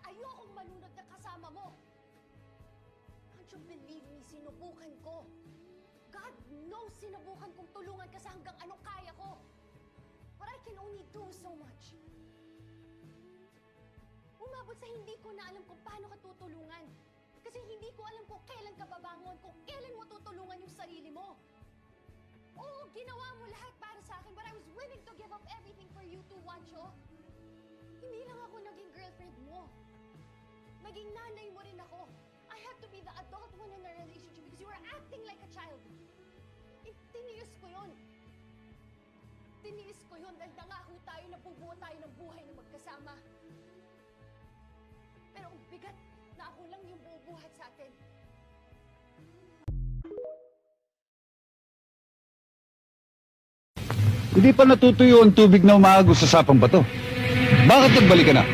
ayokong manunod na kasama mo. Don't you believe me? Sinubukan ko. God knows sinubukan kong tulungan ka sa hanggang anong kaya ko. But I can only do so much. Umabot sa hindi ko na alam kung paano ka tutulungan. Kasi hindi ko alam kung kailan ka babangon, kung kailan mo tutulungan yung sarili mo. Oo, ginawa mo lahat para sa akin, but I was willing to give up everything for you to watch, oh. Hindi lang ako naging girlfriend mo. Naging nanay mo rin ako. I had to be the adult one in a relationship because you were acting like a child. Tiniis ko yun. Tiniis ko yun dahil nangako tayo na bubuo tayo ng buhay na magkasama. Pero ang bigat na ako lang yung bubuhat sa atin. Hindi pa natutuyo ang tubig na umaagos sa sapang bato. Bakit nagbalik ka na?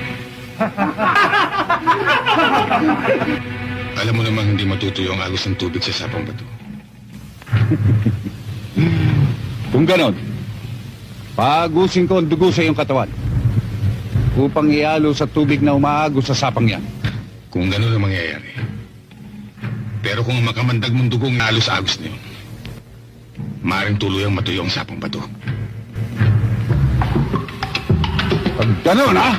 Alam mo namang hindi matutuyo ang agos ng tubig sa sapang bato. Kung ganon, paagusin ko ang dugo sa iyong katawan upang ialo sa tubig na umaagos sa sapang yan. Kung ganon ang mangyayari. Pero kung makamandag mong dugong alos-agos na yun, maaaring tuluyang matuyo ang sapang bato. Pag ganon, ha?